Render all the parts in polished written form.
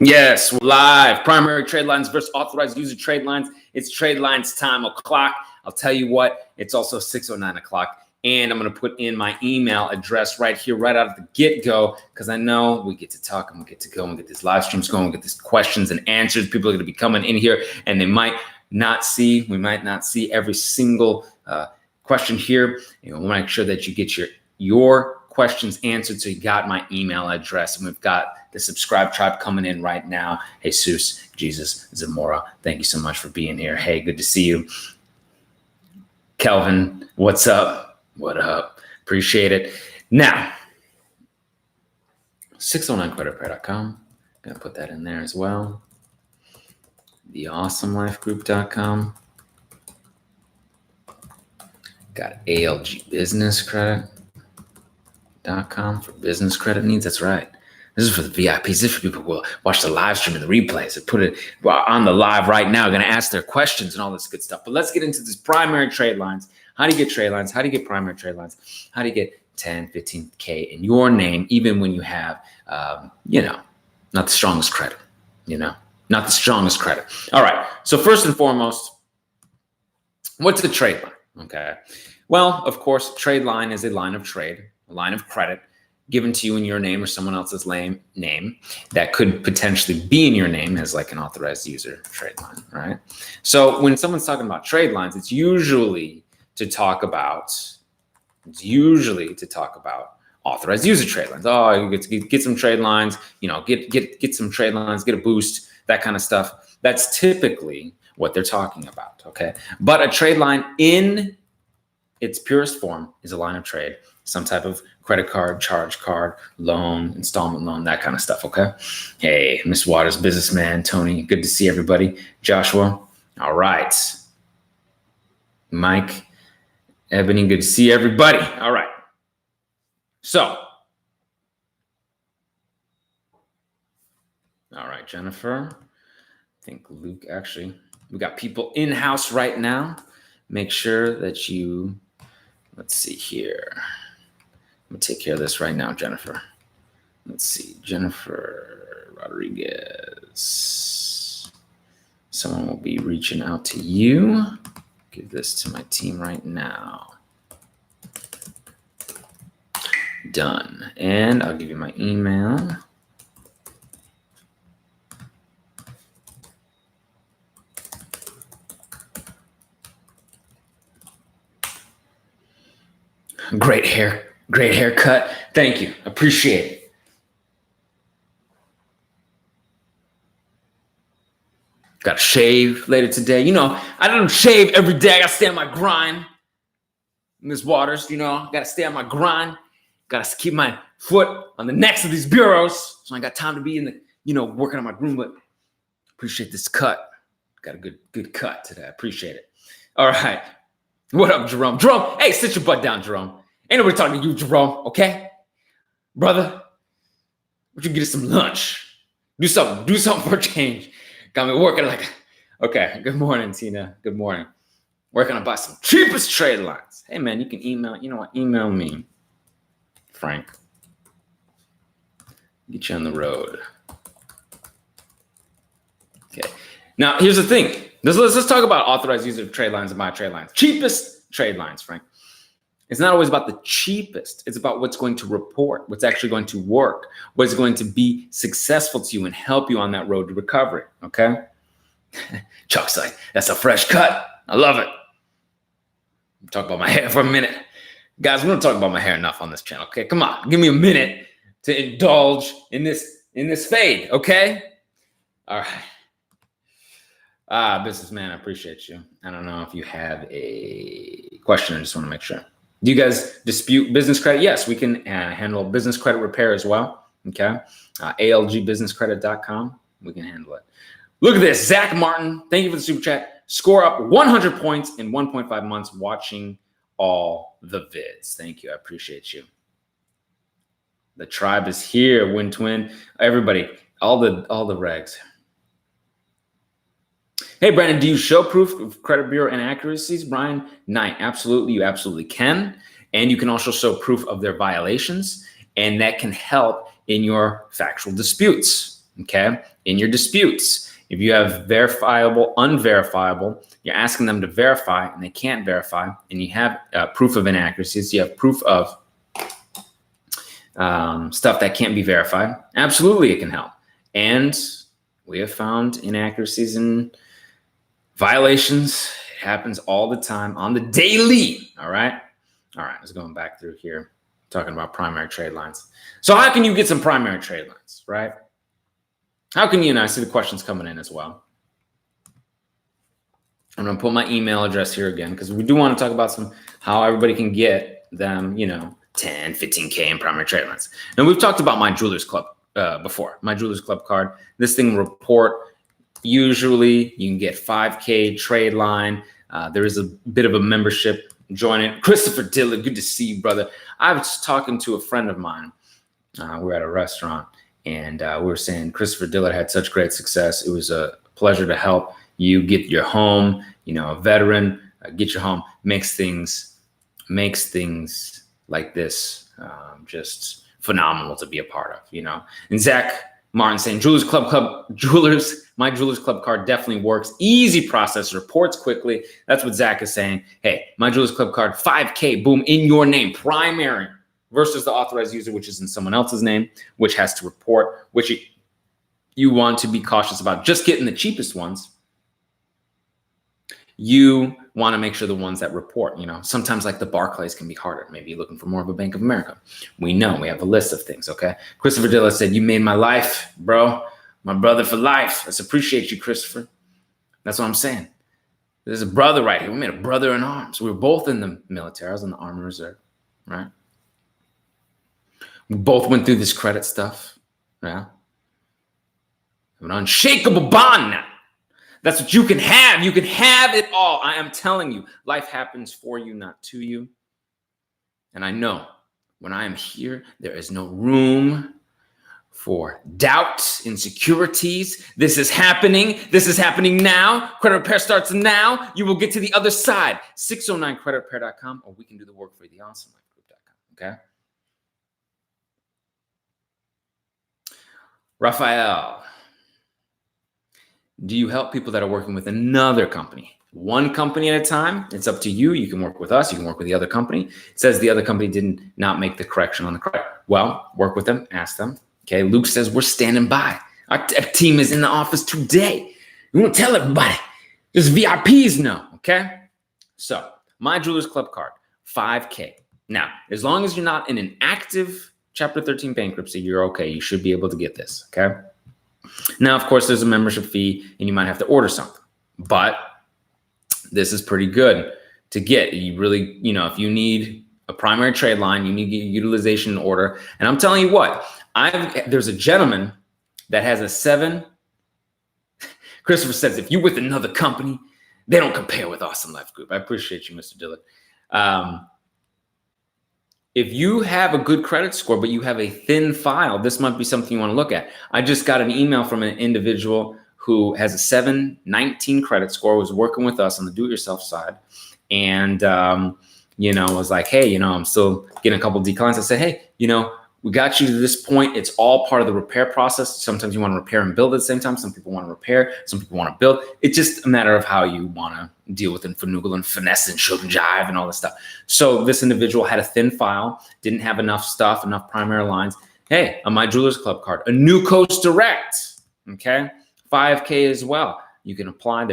Yes, we're live. Primary trade lines versus authorized user trade lines. It's trade lines time o'clock. I'll tell you what, it's also 6:09 o'clock. And I'm going to put in my email address right here, right out of the get-go, because I know we get to talk and we get to go and get these live streams going, we get these questions and answers. People are going to be coming in here and we might not see every single question here. You know, we want to make sure that you get your questions answered. So you got my email address, and we've got the subscribe tribe coming in right now. Jesus, Jesus, Zamora, thank you so much for being here. Hey, good to see you. Kelvin, what's up? What up? Appreciate it. Now, 609creditrepair.com. Gonna put that in there as well. TheAwesomeLifeGroup.com. Got ALGBusinessCredit.com for business credit needs. That's right. This is for the VIPs. This is for people who will watch the live stream and the replays and put it on the live right now. Going to ask their questions and all this good stuff. But let's get into these primary trade lines. How do you get trade lines? How do you get primary trade lines? How do you get 10, 15K in your name, even when you have, not the strongest credit, not the strongest credit. All right. So first and foremost, what's the trade line? Okay. Well, of course, trade line is a line of trade, a line of credit given to you in your name or someone else's name that could potentially be in your name as like an authorized user trade line, right? So when someone's talking about trade lines, it's usually to talk about authorized user trade lines. Oh, you get some trade lines, get some trade lines, get a boost, that kind of stuff. That's typically what they're talking about, okay? But a trade line in its purest form is a line of trade, some type of credit card, charge card, loan, installment loan, that kind of stuff, okay? Hey, Miss Waters, businessman, Tony, good to see everybody. Joshua, all right. Mike, Ebony, good to see everybody. All right. So, all right, Jennifer. I think Luke, actually, we got people in-house right now. Make sure that you, let's see here. I'm gonna take care of this right now, Jennifer. Let's see, Jennifer Rodriguez. Someone will be reaching out to you. Give this to my team right now. Done. And I'll give you my email. Great haircut. Thank you. Appreciate it. Got to shave later today. I don't shave every day. I got to stay on my grind. Ms. Waters, got to stay on my grind. Got to keep my foot on the necks of these bureaus. So I got time to be in the, working on my groom. But appreciate this cut. Got a good cut today. I appreciate it. All right. What up, Jerome? Jerome, hey, sit your butt down, Jerome. Ain't nobody talking to you, Jerome, okay? Brother, would you get us some lunch? Do something for a change. Got me working okay, good morning, Tina. Good morning. Working on buy some cheapest trade lines. Hey, man, you can email, email me, Frank. Get you on the road. Okay. Now, here's the thing. Let's talk about authorized user trade lines and my trade lines. Cheapest trade lines, Frank. It's not always about the cheapest. It's about what's going to report, what's actually going to work, what's going to be successful to you and help you on that road to recovery, okay? Chuck's like, that's a fresh cut. I love it. Talk about my hair for a minute. Guys, we don't talk about my hair enough on this channel, okay? Come on, give me a minute to indulge in this fade, okay? All right. Businessman, I appreciate you. I don't know if you have a question. I just want to make sure. Do you guys dispute business credit? Yes, we can handle business credit repair as well. Okay. ALGBusinessCredit.com. We can handle it. Look at this. Zach Martin, thank you for the super chat. Score up 100 points in 1.5 months watching all the vids. Thank you. I appreciate you. The tribe is here. Win Twin. Everybody, all the regs. Hey, Brandon, do you show proof of credit bureau inaccuracies? Brian Knight, absolutely. You absolutely can. And you can also show proof of their violations, and that can help in your factual disputes. okay, in your disputes. If you have verifiable, unverifiable, you're asking them to verify and they can't verify, and you have proof of inaccuracies, you have proof of stuff that can't be verified, absolutely it can help. And we have found inaccuracies and violations. It happens all the time on the daily, all right? All right, let's going back through here, talking about primary trade lines. So how can you get some primary trade lines, right? How can you, and I see the questions coming in as well. I'm gonna put my email address here again, because we do want to talk about how everybody can get them, 10, 15K in primary trade lines. And we've talked about my Jewelers Club before, my Jewelers Club card. This thing will report, usually you can get 5K trade line. There is a bit of a membership. Join it. Christopher Dillard, good to see you, brother. I was talking to a friend of mine. We're at a restaurant, and we were saying Christopher Dillard had such great success. It was a pleasure to help you get your home. A veteran, get your home, makes things like this just phenomenal to be a part of. And Zach Martin saying my Jewelers Club card definitely works. Easy process, reports quickly. That's what Zach is saying. Hey, my Jewelers Club card, 5K, boom, in your name, primary, versus the authorized user, which is in someone else's name, which has to report, which you want to be cautious about. Just getting the cheapest ones. You want to make sure the ones that report, sometimes like the Barclays can be harder. Maybe you're looking for more of a Bank of America. We know, we have a list of things, okay? Christopher Dillard said, you made my life, bro. My brother for life. Let's appreciate you, Christopher. That's what I'm saying. There's a brother right here. We made a brother in arms. We were both in the military. I was in the Army Reserve, right? We both went through this credit stuff, yeah? An unshakable bond now. That's what you can have. You can have it all. I am telling you, life happens for you, not to you. And I know when I am here, there is no room for doubt, insecurities. This is happening. This is happening now. Credit repair starts now. You will get to the other side. 609creditrepair.com, or we can do the work for you, theawesomelifegroup.com, okay? Raphael. Do you help people that are working with another company? One company at a time. It's up to you. You can work with us. You can work with the other company. It says the other company did not make the correction on the credit. Well, work with them. Ask them. Okay. Luke says we're standing by. Our team is in the office today. We won't tell everybody. Just VIPs know. Okay. So my Jewelers Club card, 5K. Now, as long as you're not in an active Chapter 13 bankruptcy, you're okay. You should be able to get this. Okay. Now, of course, there's a membership fee and you might have to order something, but this is pretty good to get. You really, if you need a primary trade line, you need utilization order. And I'm telling you what, there's a gentleman that has a 7. Christopher says, if you're with another company, they don't compare with Awesome Life Group. I appreciate you, Mr. Dillard. If you have a good credit score, but you have a thin file, this might be something you want to look at. I just got an email from an individual who has a 719 credit score, was working with us on the do-it-yourself side. And, was like, hey, I'm still getting a couple of declines. I said, hey, we got you to this point. It's all part of the repair process. Sometimes you want to repair and build at the same time. Some people want to repair. Some people want to build. It's just a matter of how you want to deal with finagle and finesse and shove and jive and all this stuff. So this individual had a thin file, didn't have enough stuff, enough primary lines. Hey, on my Jewelers Club card, a New Coast Direct, okay? 5K as well. You can apply.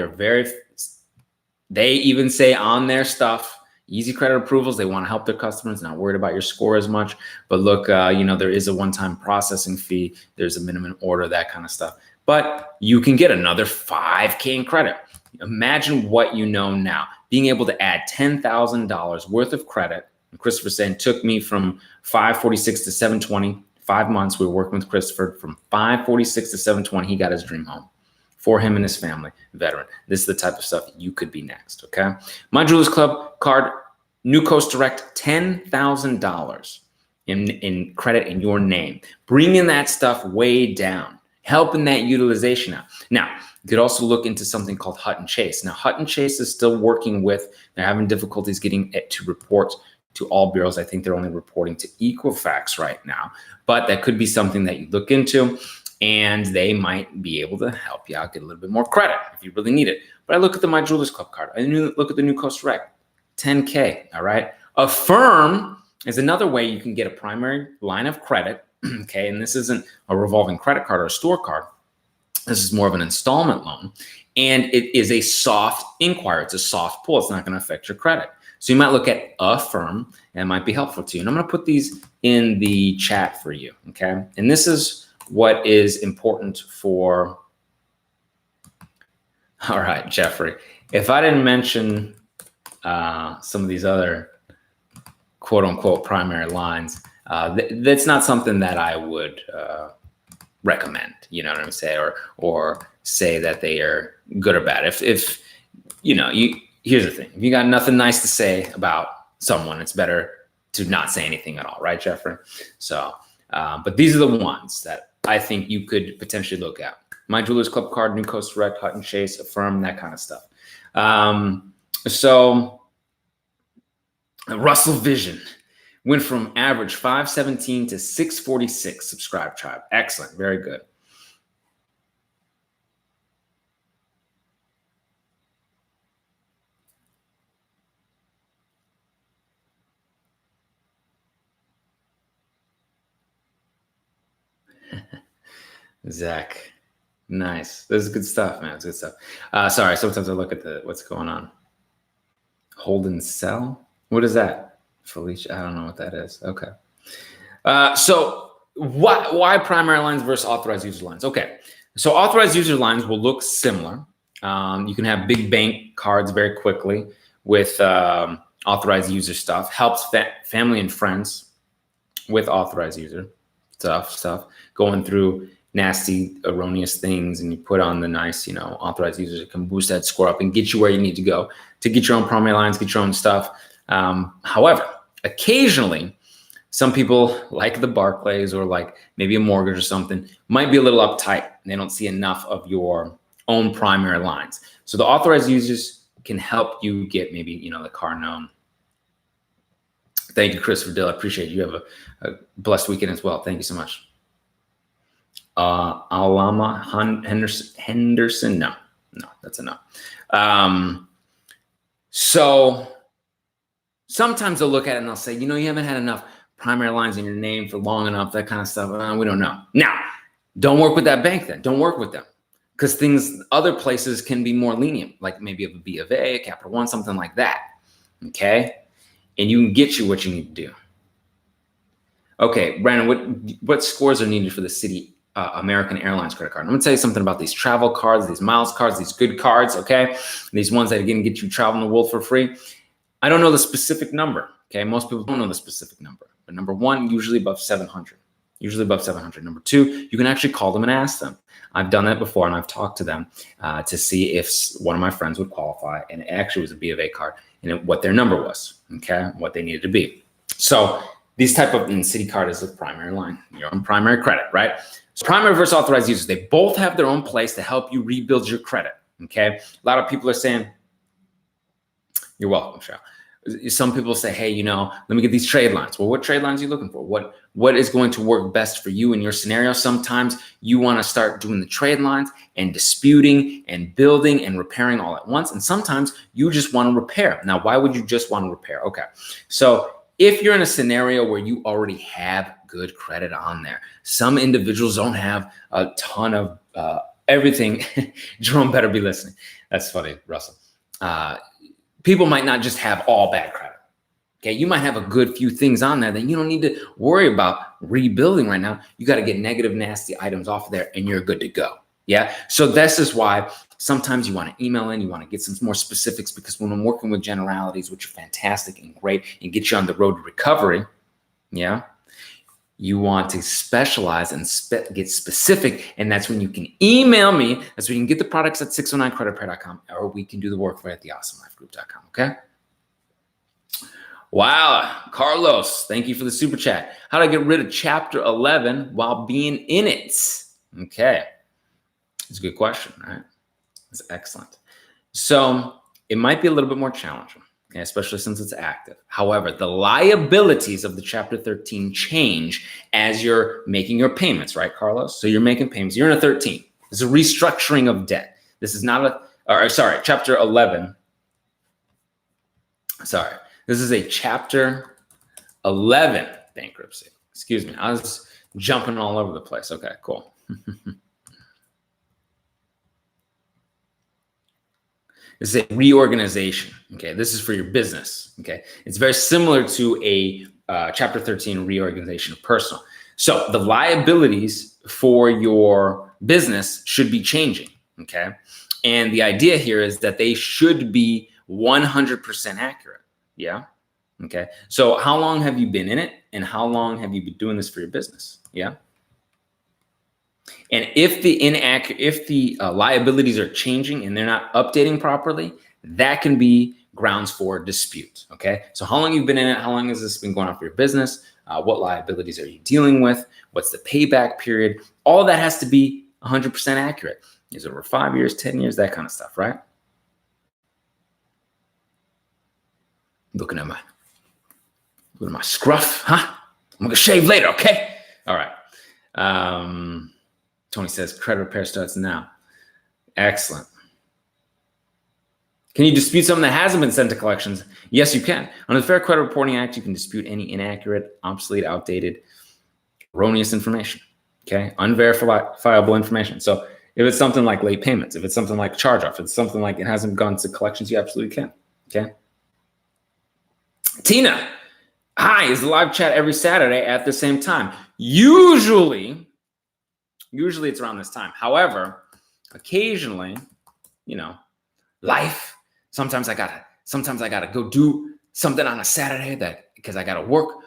They even say on their stuff, easy credit approvals. They want to help their customers, not worried about your score as much. But look, there is a one-time processing fee. There's a minimum order, that kind of stuff. But you can get another 5K in credit. Imagine what you know now. Being able to add $10,000 worth of credit. And Christopher saying, took me from 546 to 720. 5 months. We were working with Christopher from 546 to 720. He got his dream home for him and his family, veteran. This is the type of stuff you could be next, okay? My Jewelers Club card, New Coast Direct, $10,000 in credit in your name. Bringing that stuff way down, helping that utilization out. Now, you could also look into something called Hutton Chase. Now, Hutton Chase is still working they're having difficulties getting it to report to all bureaus. I think they're only reporting to Equifax right now, but that could be something that you look into. and they might be able to help you out get a little bit more credit if you really need it. But I look at the My Jewelers Club card. I look at the New Coast Rec, 10K. All right. Affirm is another way you can get a primary line of credit. Okay, and this isn't a revolving credit card or a store card. This is more of an installment loan, and it is a soft inquiry. It's a soft pull. It's not going to affect your credit. So you might look at Affirm, and it might be helpful to you. And I'm going to put these in the chat for you. Okay, and this is what is important for. All right, Jeffrey. If I didn't mention some of these other quote unquote primary lines, that's not something that I would recommend, you know what I'm saying, or say that they are good or bad. If here's the thing: if you got nothing nice to say about someone, it's better to not say anything at all, right, Jeffrey? So, but these are the ones that I think you could potentially look at: My Jewelers Club card, New Coast Rec, Hutton Chase, Affirm, that kind of stuff. So Russell Vision went from average 517 to 646. Subscribe, tribe. Excellent. Very good. Zach. Nice. This is good stuff, man. It's good stuff. Sorry, sometimes I look at what's going on. Hold and sell? What is that? Felicia, I don't know what that is. Okay. So why primary lines versus authorized user lines? Okay. So authorized user lines will look similar. You can have big bank cards very quickly with authorized user stuff. Helps family and friends with authorized user stuff. Going through nasty, erroneous things, and you put on the nice, authorized users that can boost that score up and get you where you need to go to get your own primary lines, get your own stuff. However, occasionally, some people like the Barclays or like maybe a mortgage or something might be a little uptight and they don't see enough of your own primary lines. So the authorized users can help you get maybe, the car known. Thank you, Christopher Dill. I appreciate it. You have a blessed weekend as well. Thank you so much. Alama Henderson. No, that's a no. So sometimes they'll look at it and they'll say, you haven't had enough primary lines in your name for long enough, that kind of stuff. We don't know. Now, don't work with that bank then. Don't work with them, because other places can be more lenient, like maybe a B of A, a Capital One, something like that. Okay. And you can get you what you need to do. Okay, Brandon, what scores are needed for the Citi American Airlines credit card? I'm gonna tell you something about these travel cards, these miles cards, these good cards, okay? These ones that are gonna get you traveling the world for free. I don't know the specific number, okay? Most people don't know the specific number. But number one, usually above 700. Number two, you can actually call them and ask them. I've done that before, and I've talked to them to see if one of my friends would qualify, and it actually was a B of A card, and what their number was, okay? What they needed to be. So these type of, and Citi card is the primary line, your own primary credit, right? So primary versus authorized users, they both have their own place to help you rebuild your credit, okay? A lot of people are saying, you're welcome, Cheryl. Some people say, hey, let me get these trade lines. Well, what trade lines are you looking for? What is going to work best for you in your scenario? Sometimes you want to start doing the trade lines and disputing and building and repairing all at once. And sometimes you just want to repair. Now, why would you just want to repair? Okay, so if you're in a scenario where you already have good credit on there, some individuals don't have a ton of everything. Jerome better be listening. That's funny, Russell. People might not just have all bad credit. Okay, you might have a good few things on there that you don't need to worry about rebuilding right now. You got to get negative, nasty items off of there and you're good to go. Yeah, so this is why sometimes you want to email in, you want to get some more specifics, because when I'm working with generalities, which are fantastic and great and get you on the road to recovery, yeah, you want to specialize and get specific, and that's when you can email me. That's when you can get the products at 609creditrepair.com, or we can do the work for at theawesomelifegroup.com, okay? Wow, Carlos, thank you for the super chat. How to get rid of Chapter 11 while being in it? Okay, it's a good question, right? It's excellent. So it might be a little bit more challenging, okay, especially since it's active. However, the liabilities of the Chapter 13 change as you're making your payments, right, Carlos? So you're making payments. You're in a 13. It's a restructuring of debt. This is not Chapter 11. Sorry, this is a Chapter 11 bankruptcy. Excuse me, I was jumping all over the place. Okay, cool. This is a reorganization. Okay, this is for your business. Okay, it's very similar to a Chapter 13 reorganization of personal. So the liabilities for your business should be changing. Okay, and the idea here is that they should be 100% accurate. Yeah. Okay. So how long have you been in it, and how long have you been doing this for your business? Yeah. And if the liabilities are changing and they're not updating properly, that can be grounds for dispute. Okay. So how long you've been in it? How long has this been going on for your business? What liabilities are you dealing with? What's the payback period? All that has to be 100% accurate. Is it over 5 years, 10 years, that kind of stuff, right? Looking at my scruff, huh? I'm gonna shave later, okay? All right. Tony says credit repair starts now. Excellent. Can you dispute something that hasn't been sent to collections? Yes, you can. Under the Fair Credit Reporting Act, you can dispute any inaccurate, obsolete, outdated, erroneous information. Okay, unverifiable information. So if it's something like late payments, if it's something like charge-off, if it's something like it hasn't gone to collections, you absolutely can. Okay. Tina, hi, is the live chat every Saturday at the same time? Usually it's around this time. However, occasionally, life, sometimes I gotta go do something on a Saturday because I gotta work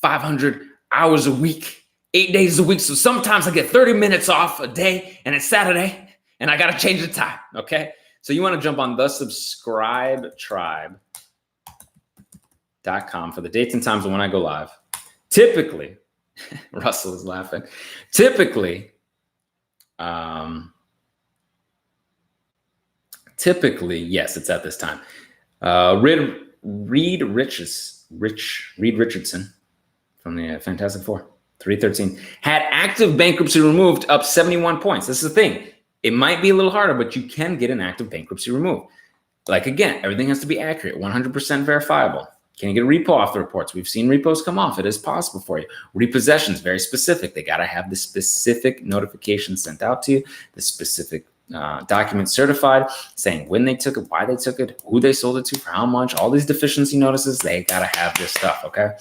500 hours a week, 8 days a week. So sometimes I get 30 minutes off a day and it's Saturday and I gotta change the time. Okay. So you want to jump on thesubscribetribe.com for the dates and times of when I go live. Typically, Russell is laughing. Typically, yes, it's at this time. Reed Richardson from the Fantastic Four, 313, had active bankruptcy removed, up 71 points. This is the thing. It might be a little harder, but you can get an active bankruptcy removed. Like, again, everything has to be accurate, 100% verifiable. Can you get a repo off the reports? We've seen repos come off. It is possible for you. Repossessions, very specific. They got to have the specific notification sent out to you, the specific document certified saying when they took it, why they took it, who they sold it to, for how much, all these deficiency notices. They got to have this stuff, okay?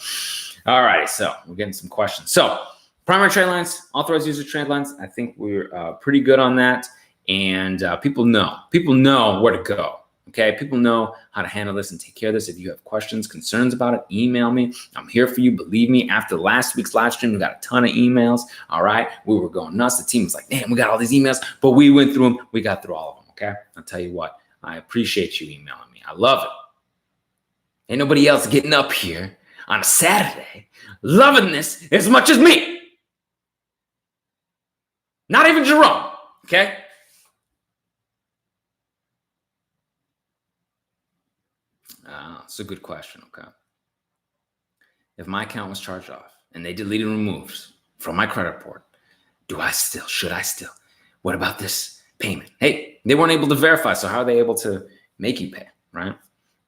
All right, so we're getting some questions. So primary trade lines, authorized user trade lines, I think we're pretty good on that. And people know where to go. Okay, people know how to handle this and take care of this. If you have questions, concerns about it, email me. I'm here for you. Believe me, after last week's live stream, we got a ton of emails. All right, we were going nuts. The team was like, damn, we got all these emails, but we went through them. We got through all of them. Okay, I'll tell you what, I appreciate you emailing me. I love it. Ain't nobody else getting up here on a Saturday loving this as much as me. Not even Jerome. Okay. It's a good question, okay? If my account was charged off and they deleted and removed from my credit report, should I still? What about this payment? Hey, they weren't able to verify, so how are they able to make you pay, right?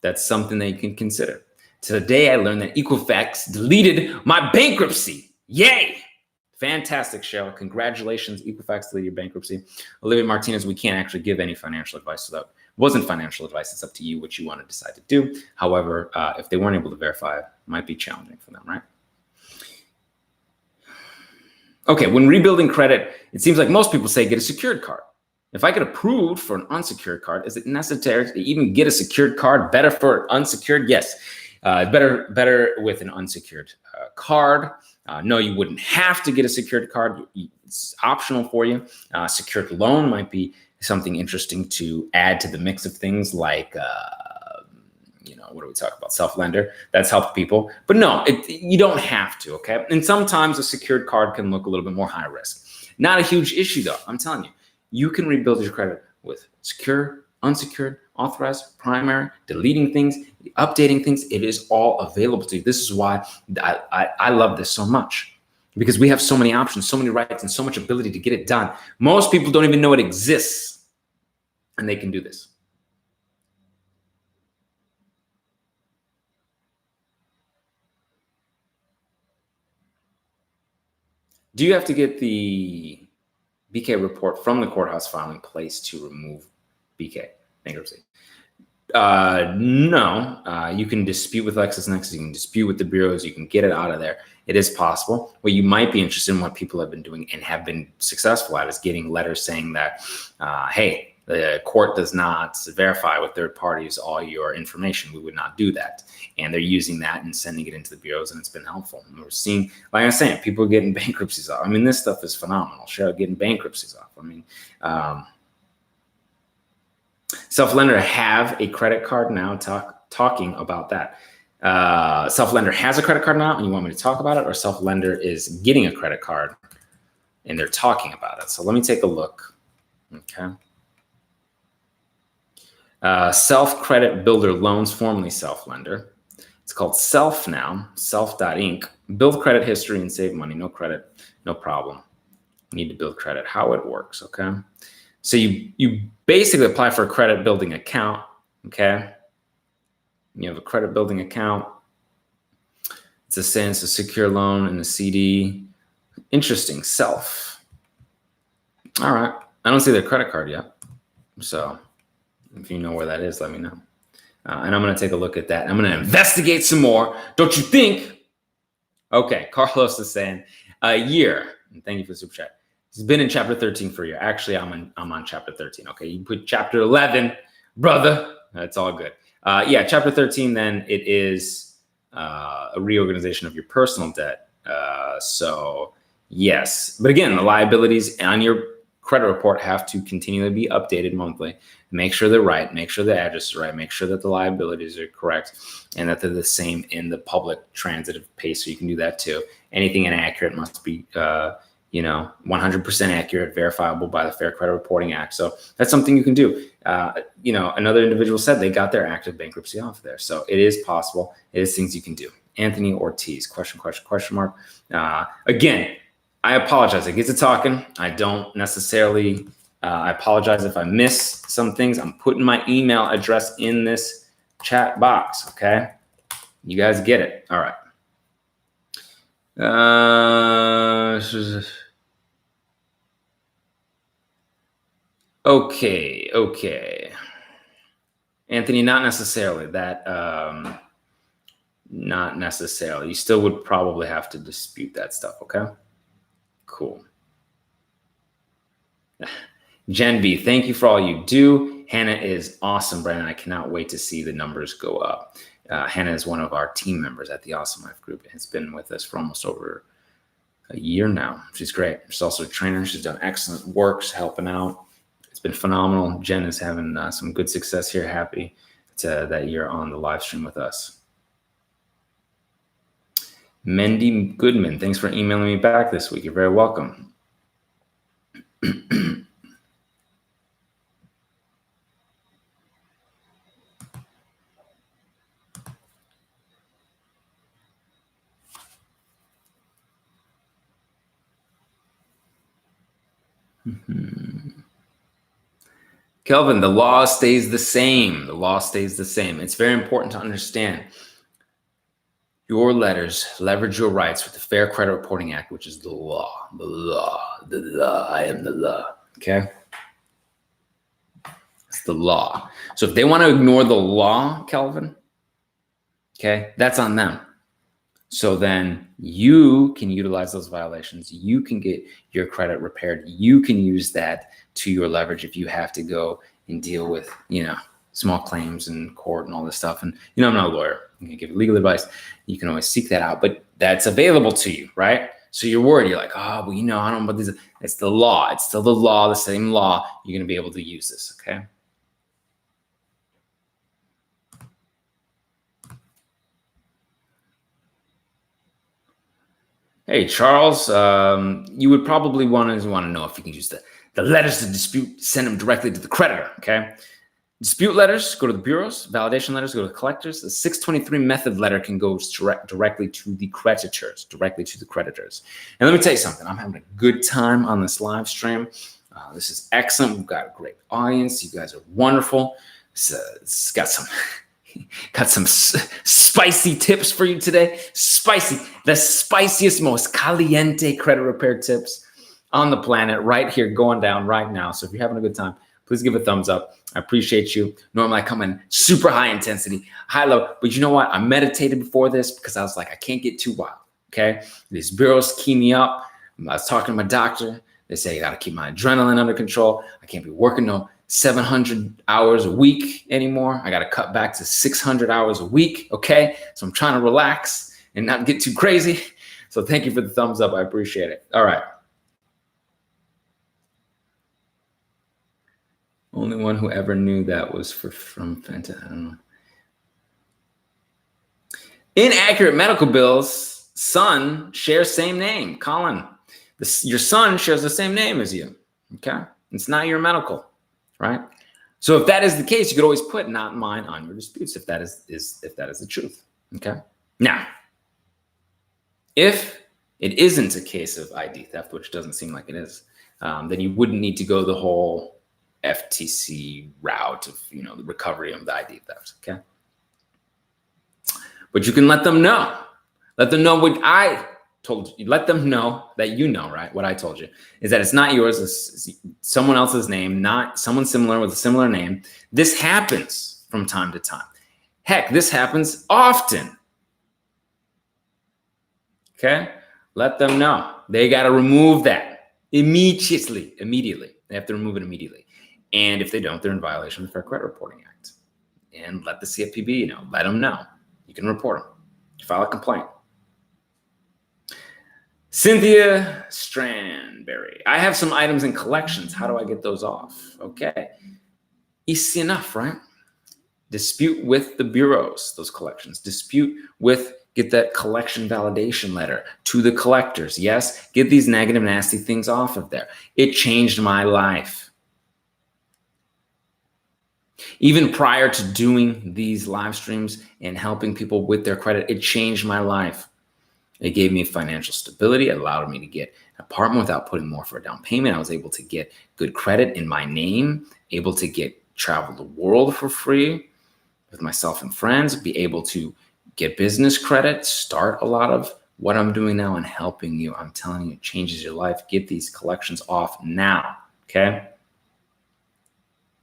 That's something that you can consider. Today, I learned that Equifax deleted my bankruptcy. Yay! Fantastic, Cheryl. Congratulations, Equifax deleted your bankruptcy. Olivia Martinez, we can't actually give any financial advice to that. Wasn't financial advice. It's up to you what you want to decide to do. However, if they weren't able to verify, it might be challenging for them, right? Okay, when rebuilding credit, it seems like most people say get a secured card. If I get approved for an unsecured card, is it necessary to even get a secured card? Better for unsecured? Yes. Better with an unsecured card. No, you wouldn't have to get a secured card. It's optional for you. Secured loan might be something interesting to add to the mix of things like, what do we talk about? Self-lender. That's helped people. But no, you don't have to, okay? And sometimes a secured card can look a little bit more high risk. Not a huge issue, though. I'm telling you, you can rebuild your credit with secure, unsecured, authorized, primary, deleting things, updating things. It is all available to you. This is why I love this so much, because we have so many options, so many rights, and so much ability to get it done. Most people don't even know it exists, and they can do this. Do you have to get the BK report from the courthouse filing place to remove BK bankruptcy? No. You can dispute with LexisNexis. You can dispute with the bureaus. You can get it out of there. It is possible. What you might be interested in, what people have been doing and have been successful at, is getting letters saying that, hey, the court does not verify with third parties all your information. We would not do that. And they're using that and sending it into the bureaus, and it's been helpful. And we're seeing, like I was saying, people getting bankruptcies off. I mean, this stuff is phenomenal. Sure, getting bankruptcies off. I mean, Self-lender have a credit card now. Talking about that. Self-lender has a credit card now, and you want me to talk about it, or Self-lender is getting a credit card and they're talking about it? So let me take a look. Okay. Self-credit builder loans, formerly Self-lender. It's called Self now, self.inc. Build credit history and save money. No credit, no problem. You need to build credit. How it works, okay? So you basically apply for a credit building account, okay? You have a credit building account. It's a secure loan and a CD. Interesting. Self. All right. I don't see their credit card yet. So if you know where that is, let me know. And I'm going to take a look at that. I'm going to investigate some more. Don't you think? Okay. Carlos is saying a year. And thank you for the super chat. He's been in chapter 13 for a year. Actually, I'm on chapter 13. Okay. You put chapter 11, brother. That's all good. Yeah. Chapter 13, then it is a reorganization of your personal debt. So yes, but again, the liabilities on your credit report have to continually be updated monthly. Make sure they're right. Make sure the address is right. Make sure that the liabilities are correct and that they're the same in the public transitive pace. So you can do that too. Anything inaccurate must be, 100% accurate, verifiable by the Fair Credit Reporting Act. So that's something you can do. Another individual said they got their active bankruptcy off there. So it is possible. It is things you can do. Anthony Ortiz, question mark. Again, I apologize. I get to talking. I don't necessarily, I apologize if I miss some things. I'm putting my email address in this chat box. Okay. You guys get it. All right. Okay. Anthony, not necessarily that, not necessarily. You still would probably have to dispute that stuff. Okay. Cool. Jen B, thank you for all you do. Hannah is awesome, Brandon. I cannot wait to see the numbers go up. Hannah is one of our team members at the Awesome Life Group. It's been with us for almost over a year now. She's great. She's also a trainer. She's done excellent work helping out. It's been phenomenal. Jen is having some good success here. Happy that you're on the live stream with us. Mendy Goodman, thanks for emailing me back this week. You're very welcome. Kelvin, the law stays the same. The law stays the same. It's very important to understand your letters leverage your rights with the Fair Credit Reporting Act, which is the law. The law. I am the law. Okay? It's the law. So if they want to ignore the law, Kelvin, okay, that's on them. So then you can utilize those violations. You can get your credit repaired. You can use that to your leverage if you have to go and deal with, small claims in court and all this stuff. And, I'm not a lawyer. I'm going to give you legal advice. You can always seek that out, but that's available to you, right? So you're worried. You're like, I don't know about this. It's the law. It's still the law, the same law. You're going to be able to use this, okay? Hey, Charles, you would probably want to know if you can use the letters to dispute, send them directly to the creditor, okay? Dispute letters go to the bureaus. Validation letters go to the collectors. The 623 method letter can go directly to the creditors, And let me tell you something. I'm having a good time on this live stream. This is excellent. We've got a great audience. You guys are wonderful. It's got some spicy tips for you today. Spicy, the spiciest, most caliente credit repair tips on the planet right here going down right now. So if you're having a good time, please give a thumbs up. I appreciate you. Normally I come in super high intensity, high level, but you know what? I meditated before this because I was like, I can't get too wild, okay? These bureaus key me up. I was talking to my doctor. They say, you got to keep my adrenaline under control. I can't be working no 700 hours a week anymore. I got to cut back to 600 hours a week, okay? So I'm trying to relax and not get too crazy. So thank you for the thumbs up. I appreciate it. All right. Only one who ever knew that was from Fenta. I don't know. Inaccurate medical bills. Son shares same name. Colin, your son shares the same name as you. Okay, it's not your medical, right? So if that is the case, you could always put "not mine" on your disputes if that is the truth. Okay. Now, if it isn't a case of ID theft, which doesn't seem like it is, then you wouldn't need to go the whole FTC route of, the recovery of the ID theft, okay? But you can let them know. Let them know what I told you. Let them know that right? What I told you is that it's not yours, it's someone else's name, not someone similar with a similar name. This happens from time to time. Heck, this happens often. Okay? Let them know. They got to remove that immediately. They have to remove it immediately. And if they don't, they're in violation of the Fair Credit Reporting Act. And let the CFPB know. Let them know. You can report them. File a complaint. Cynthia Strandberry. I have some items in collections. How do I get those off? Okay. Easy enough, right? Dispute with the bureaus, those collections. Get that collection validation letter to the collectors. Yes, get these negative, nasty things off of there. It changed my life. Even prior to doing these live streams and helping people with their credit, it changed my life. It gave me financial stability. It allowed me to get an apartment without putting more for a down payment. I was able to get good credit in my name, able to travel the world for free with myself and friends, be able to get business credit, start a lot of what I'm doing now and helping you. I'm telling you, it changes your life. Get these collections off now, okay?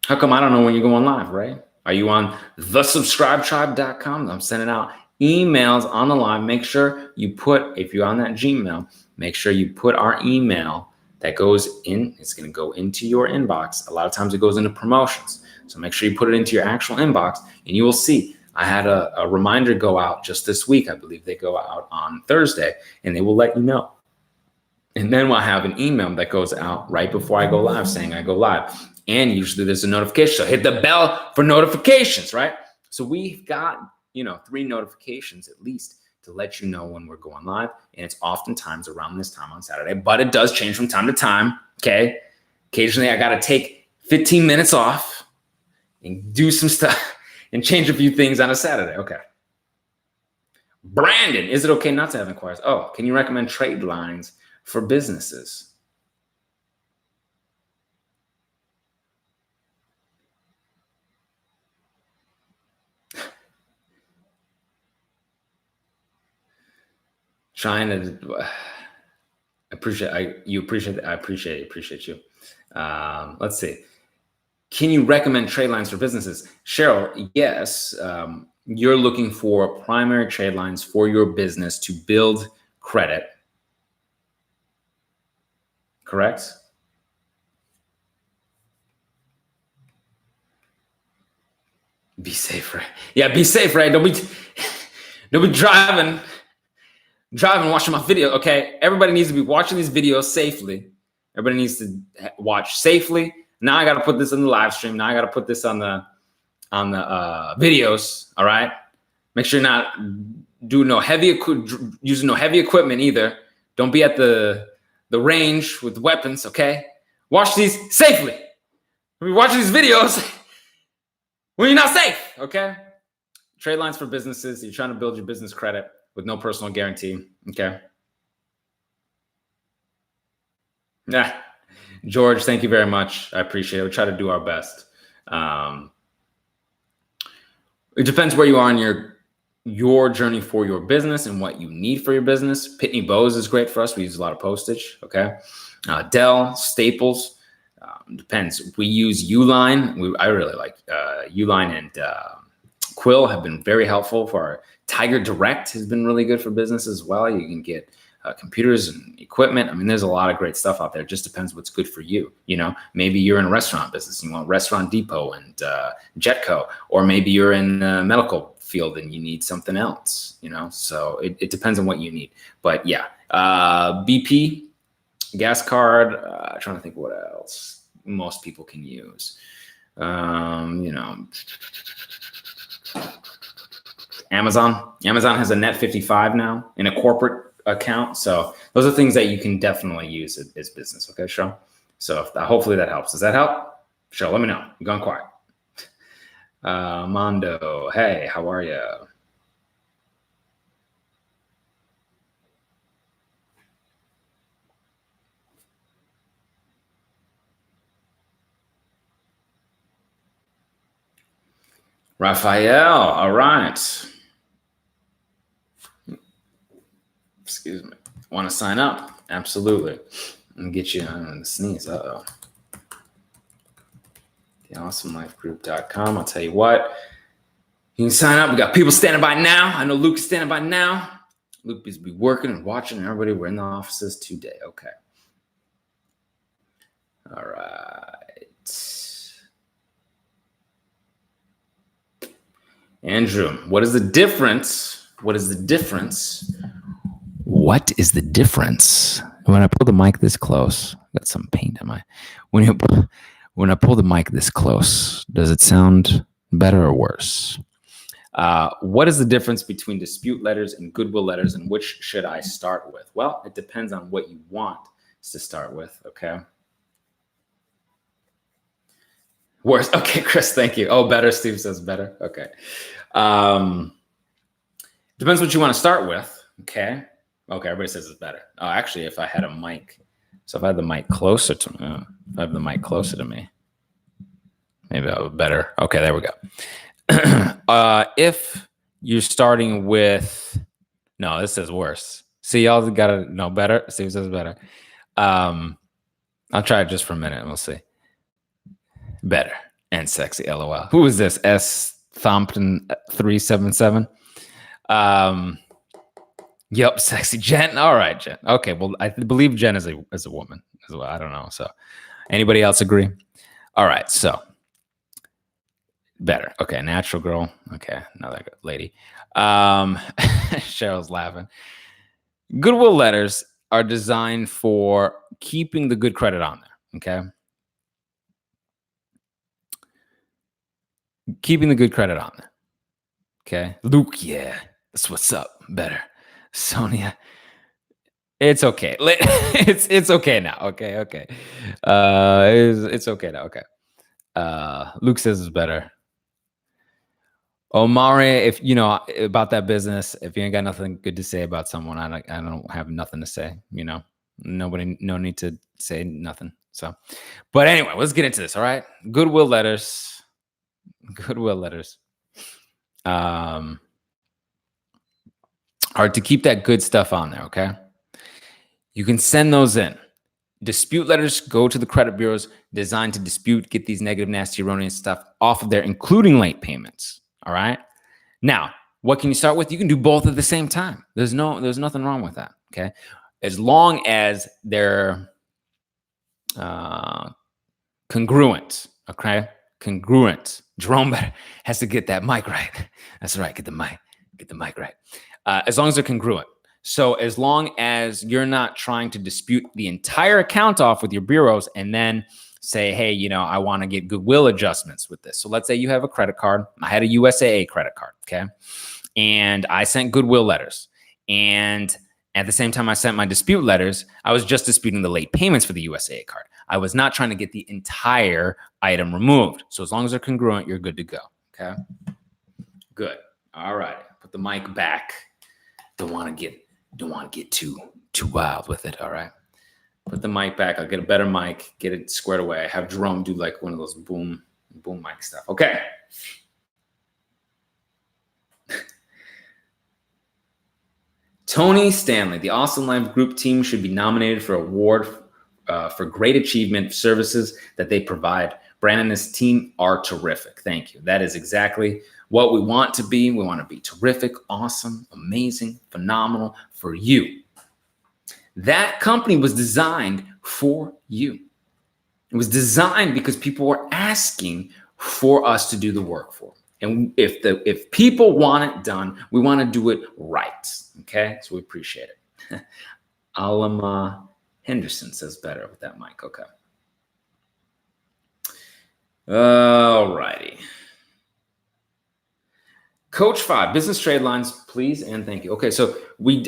How come I don't know when you're going live, right? Are you on thesubscribetribe.com? I'm sending out emails on the live. Make sure you put, if you're on that Gmail, make sure you put our email that goes in. It's going to go into your inbox. A lot of times it goes into promotions. So make sure you put it into your actual inbox and you will see. I had a reminder go out just this week. I believe they go out on Thursday and they will let you know. And then we'll have an email that goes out right before I go live saying I go live. And usually there's a notification. So hit the bell for notifications, right? So we've got, 3 notifications at least to let you know when we're going live. And it's oftentimes around this time on Saturday, but it does change from time to time, okay? Occasionally I got to take 15 minutes off and do some stuff and change a few things on a Saturday, okay? Brandon, is it okay not to have inquiries? Oh, can you recommend trade lines for businesses? Trying to appreciate you. I appreciate you. Let's see. Can you recommend trade lines for businesses? Cheryl, yes. You're looking for primary trade lines for your business to build credit. Correct? Be safe, right? Yeah, be safe, right? Don't be driving, watching my video. Okay, everybody needs to be watching these videos safely. Everybody needs to watch safely. Now I got to put this in the live stream. Now I got to put this on the videos. All right. Make sure you're not using no heavy equipment either. Don't be at the range with weapons. Okay. Watch these safely. When you watch these videos, when you're not safe, okay? Trade lines for businesses. You're trying to build your business credit with no personal guarantee, okay? Yeah. George, thank you very much. I appreciate it. We try to do our best. It depends where you are in your journey for your business and what you need for your business. Pitney Bowes is great for us. We use a lot of postage, okay? Dell, Staples, depends. We use Uline. I really like Uline, and Quill have been very helpful for our Tiger Direct has been really good for business as well. You can get computers and equipment. I mean, there's a lot of great stuff out there. It just depends what's good for you. You know, maybe you're in a restaurant business, you want Restaurant Depot and Jetco, or maybe you're in the medical field and you need something else, you know? So it depends on what you need. But yeah, BP, gas card, trying to think what else most people can use. You know, Amazon has a net 55 now in a corporate account. So those are things that you can definitely use as business. Okay, Cheryl. So hopefully that helps. Does that help? Cheryl, let me know. You're going quiet. Mondo, hey, how are you? Raphael, all right. Excuse me. Want to sign up? Absolutely. And get you on the sneeze. Uh-oh. TheAwesomeLifeGroup.com. I'll tell you what. You can sign up. We got people standing by now. I know Luke is standing by now. Luke is be working and watching, and everybody. We're in the offices today. Okay. All right. Andrew, what is the difference? What is the difference? What is the difference? When I pull the mic this close, got some paint in my. When I pull the mic this close, does it sound better or worse? What is the difference between dispute letters and goodwill letters, and which should I start with? Well, it depends on what you want to start with, okay? Worse. Okay, Chris, thank you. Oh, better. Steve says better. Okay. Depends what you want to start with, okay? Okay, everybody says it's better. Oh, actually, if I had a mic, so if I had the mic closer to me, maybe that would be better. Okay, there we go. If you're starting with, no, this says worse. See, y'all got to know better. Steve says better. I'll try it just for a minute and we'll see. Better and sexy, LOL. Who is this? S. Thompson 377. Yep, sexy Jen. All right, Jen. Okay, well, I believe Jen is a woman as well. I don't know. So, anybody else agree? All right, so better. Okay, natural girl. Okay, another lady. Cheryl's laughing. Goodwill letters are designed for keeping the good credit on there. Okay. Keeping the good credit on there. Okay. Luke, yeah. That's what's up. Better. Sonia. It's okay. It's okay now. Okay. It's okay now. Okay. Luke says it's better. Omari, if you know about that business, if you ain't got nothing good to say about someone, I don't have nothing to say, you know. No need to say nothing. So, but anyway, let's get into this. All right. Goodwill letters are to keep that good stuff on there, okay? You can send those in. Dispute letters go to the credit bureaus designed to dispute, get these negative, nasty, erroneous stuff off of there, including late payments, all right? Now, what can you start with? You can do both at the same time. There's nothing wrong with that, okay? As long as they're congruent, okay? Congruent. Jerome has to get that mic right. That's right. Get the mic right. As long as they're congruent. So as long as you're not trying to dispute the entire account off with your bureaus and then say, hey, you know, I want to get goodwill adjustments with this. So let's say you have a credit card. I had a USAA credit card. Okay. And I sent goodwill letters. And at the same time I sent my dispute letters, I was just disputing the late payments for the USAA card. I was not trying to get the entire item removed. So as long as they're congruent, you're good to go. Okay. Good. All right. Put the mic back. Don't want to get too wild with it. All right. Put the mic back. I'll get a better mic. Get it squared away. Have Jerome do like one of those boom mic stuff. Okay. Tony Stanley, the Austin Live Group team should be nominated for award for great achievement services that they provide. Brandon and his team are terrific. Thank you. That is exactly what we want to be. We want to be terrific, awesome, amazing, phenomenal for you. That company was designed for you. It was designed because people were asking for us to do the work for them. And if people want it done, we want to do it right. Okay, so we appreciate it. Alama Henderson says better with that mic. Okay. All righty. Coach 5, Business Trade Lines, please and thank you. Okay, so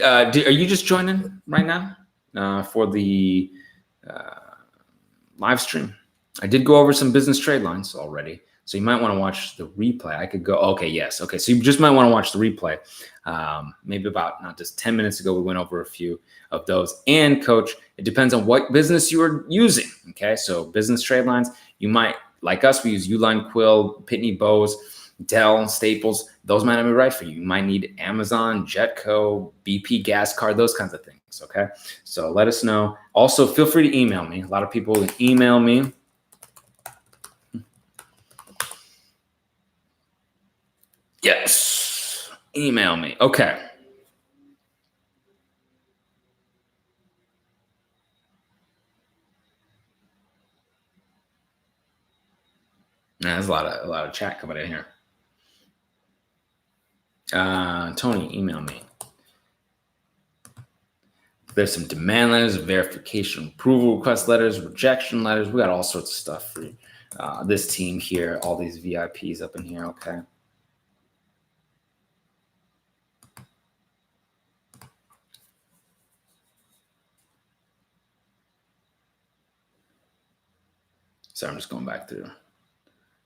are you just joining right now for the live stream? I did go over some business trade lines already. So you might want to watch the replay. I could go, okay, yes. Okay, so you just might want to watch the replay. Maybe about not just 10 minutes ago, we went over a few of those. And coach, it depends on what business you are using. Okay, so business trade lines, you might, like us, we use Uline Quill, Pitney Bowes, Dell, Staples. Those might not be right for you. You might need Amazon, Jetco, BP gas card, those kinds of things. Okay, so let us know. Also, feel free to email me. A lot of people email me. Yes, email me. Okay. Now, there's a lot of chat coming in here. Tony, email me. There's some demand letters, verification, approval request letters, rejection letters. We got all sorts of stuff for this team here. All these VIPs up in here. Okay. So I'm just going back through,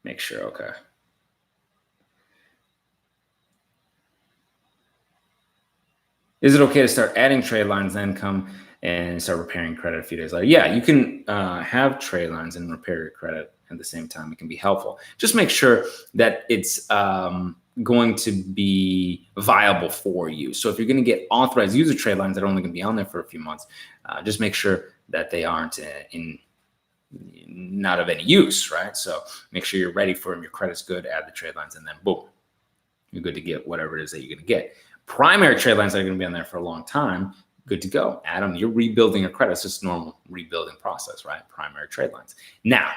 make sure. Okay. Is it okay to start adding trade lines, then come and start repairing credit a few days later? Yeah, you can have trade lines and repair your credit at the same time. It can be helpful. Just make sure that it's going to be viable for you. So if you're going to get authorized user trade lines that are only going to be on there for a few months, just make sure that they aren't not of any use, right? So make sure you're ready for them. Your credit's good, add the trade lines, and then boom, you're good to get whatever it is that you're going to get. Primary trade lines that are going to be on there for a long time, good to go. Add them. You're rebuilding your credit. It's just a normal rebuilding process, right? Primary trade lines. Now,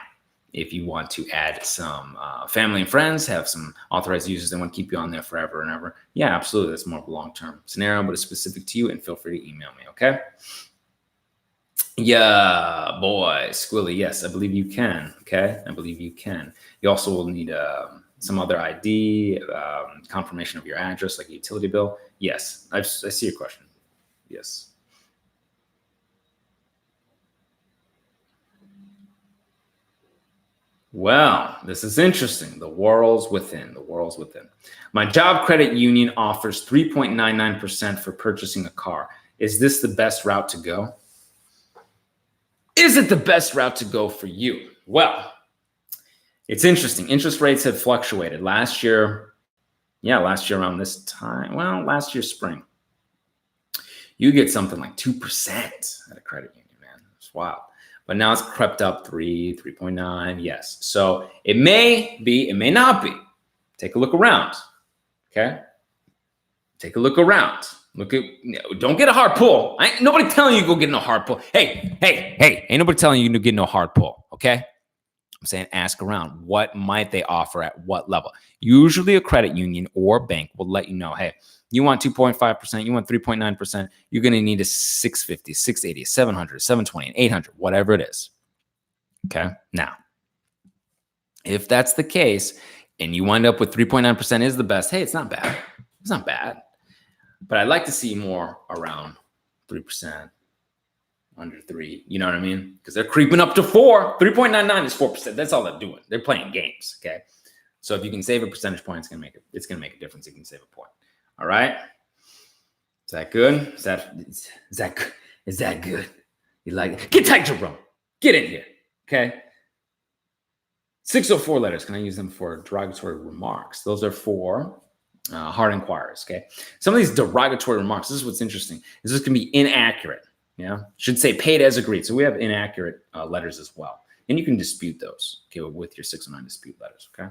if you want to add some family and friends, have some authorized users that want to keep you on there forever and ever, yeah, absolutely. That's more of a long-term scenario, but it's specific to you, and feel free to email me, okay? Yeah, boy, Squilly. Yes, I believe you can. Okay, I believe you can. You also will need some other ID, confirmation of your address, like a utility bill. Yes, I see your question. Yes. Well, this is interesting. The world's within. The world's within. My job credit union offers 3.99% for purchasing a car. Is this the best route to go? Is it the best route to go for you? Well, it's interesting. Interest rates have fluctuated. Last year around this time, last year spring, you get something like 2% at a credit union, man. It's wild. But now it's crept up 3.9. Yes. So it may be, it may not be. Take a look around. Okay. Take a look around. Don't get a hard pull. Ain't nobody telling you to go get no hard pull. Hey, ain't nobody telling you to get no hard pull. Okay. I'm saying ask around. What might they offer at what level? Usually a credit union or bank will let you know, hey, you want 2.5%, you want 3.9%, you're going to need a 650, 680, 700, 720, and 800, whatever it is. Okay. Now, if that's the case and you wind up with 3.9% is the best, hey, it's not bad. It's not bad. But I'd like to see more around 3%, under 3. You know what I mean? Because they're creeping up to 4. 3.99 is 4%. That's all they're doing. They're playing games. Okay. So if you can save a percentage point, it's gonna make a difference. You can save a point. All right. Is that good? Is that good? You like it? Get tight, Jerome. Get in here. Okay. 604 letters. Can I use them for derogatory remarks? Those are for hard inquiries. Okay. Some of these derogatory remarks. This is what's interesting. Is this can be inaccurate. Yeah. Should say paid as agreed. So we have inaccurate letters as well, and you can dispute those. Okay, with your 609 dispute letters. Okay.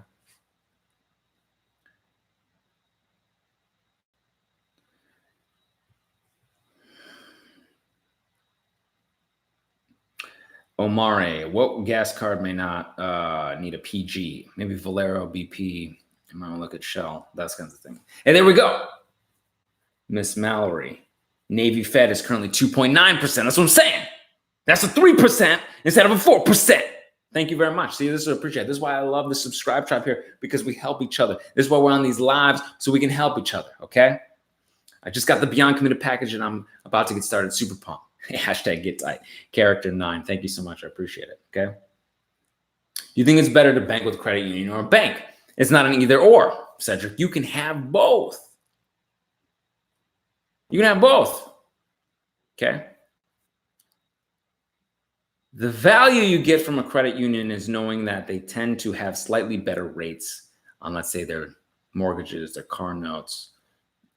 Omare, what gas card may not need a PG? Maybe Valero, BP. I might want to look at Shell. Those kinds of things. And there we go. Miss Mallory. Navy Fed is currently 2.9%. That's what I'm saying. That's a 3% instead of a 4%. Thank you very much. See, this is appreciated. This is why I love the subscribe tribe here, because we help each other. This is why we're on these lives, so we can help each other, okay? I just got the Beyond Committed package, and I'm about to get started. Super pumped. Hashtag get tight. Character 9. Thank you so much. I appreciate it. Okay. Do you think it's better to bank with a credit union or a bank? It's not an either or, Cedric. You can have both. You can have both. Okay. The value you get from a credit union is knowing that they tend to have slightly better rates on, let's say, their mortgages, their car notes,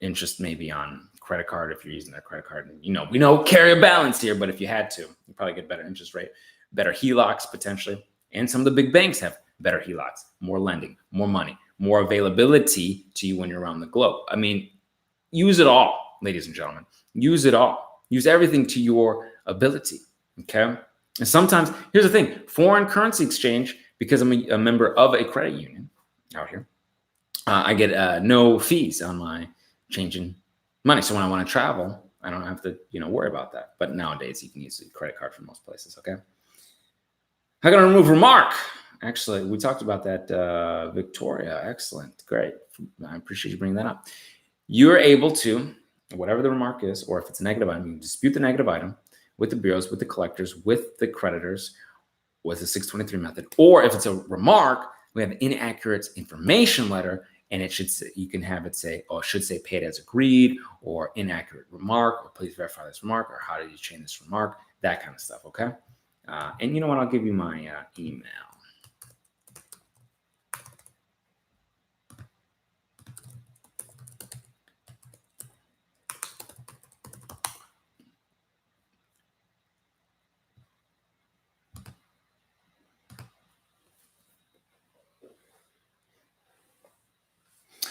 interest maybe on credit card if you're using their credit card. And, we know carry a balance here, but if you had to, you probably get better interest rate, better HELOCs potentially. And some of the big banks have better HELOCs, more lending, more money, more availability to you when you're around the globe. I mean, use it all, ladies and gentlemen. Use it all. Use everything to your ability, okay? And sometimes, here's the thing, foreign currency exchange, because I'm a member of a credit union out here, I get no fees on my changing money. So when I want to travel, I don't have to, worry about that. But nowadays you can use a credit card for most places. Okay. How can I remove remark? Actually, we talked about that, Victoria. Excellent. Great. I appreciate you bringing that up. You're able to, whatever the remark is, or if it's a negative item, you can dispute the negative item with the bureaus, with the collectors, with the creditors, with the 623 method. Or if it's a remark, we have an inaccurate information letter, and it should say, you can have it say, or it should say paid as agreed, or inaccurate remark, or please verify this remark, or how did you change this remark, that kind of stuff, okay? And you know what, I'll give you my email.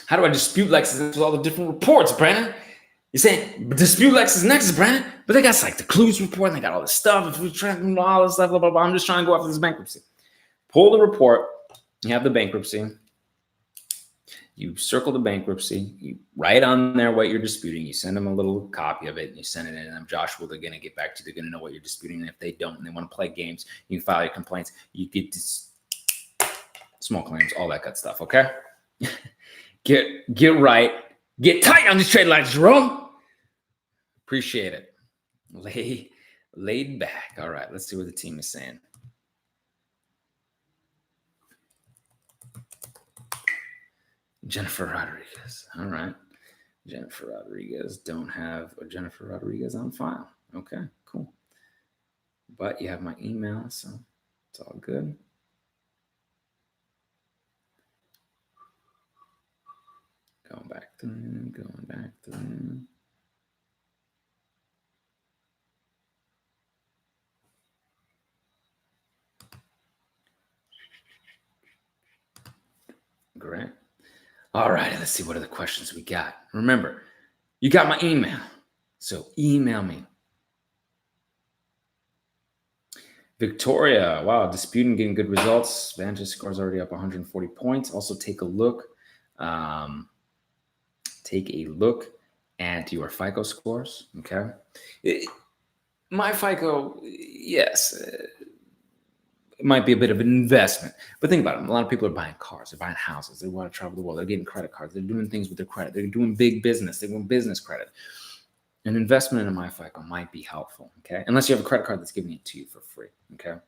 How do I dispute LexisNexis with all the different reports, Brandon? You're saying dispute LexisNexis, Brandon, but they got like the clues report, and they got all this stuff, if we're tracking all this stuff, blah, blah, blah. I'm just trying to go after this bankruptcy. Pull the report, you have the bankruptcy, you circle the bankruptcy, you write on there what you're disputing, you send them a little copy of it, and you send it in, and Joshua, they're going to get back to you, they're going to know what you're disputing, and if they don't, and they want to play games, you can file your complaints, you get small claims, all that good stuff, okay? Get right. Get tight on these trade lines, Jerome. Appreciate it. Laid back. All right, let's see what the team is saying. Jennifer Rodriguez. All right. Jennifer Rodriguez. Don't have a Jennifer Rodriguez on file. Okay, cool. But you have my email, so it's all good. Going back through. Great. All right, let's see what other questions we got. Remember, you got my email, so email me. Victoria, wow, disputing, getting good results. Vantage score's already up 140 points. Also, take a look. Take a look at your FICO scores, okay? My FICO, yes, it might be a bit of an investment, but think about it. A lot of people are buying cars, they're buying houses, they want to travel the world, they're getting credit cards, they're doing things with their credit, they're doing big business, they want business credit. An investment in a my FICO might be helpful, okay? Unless you have a credit card that's giving it to you for free, okay?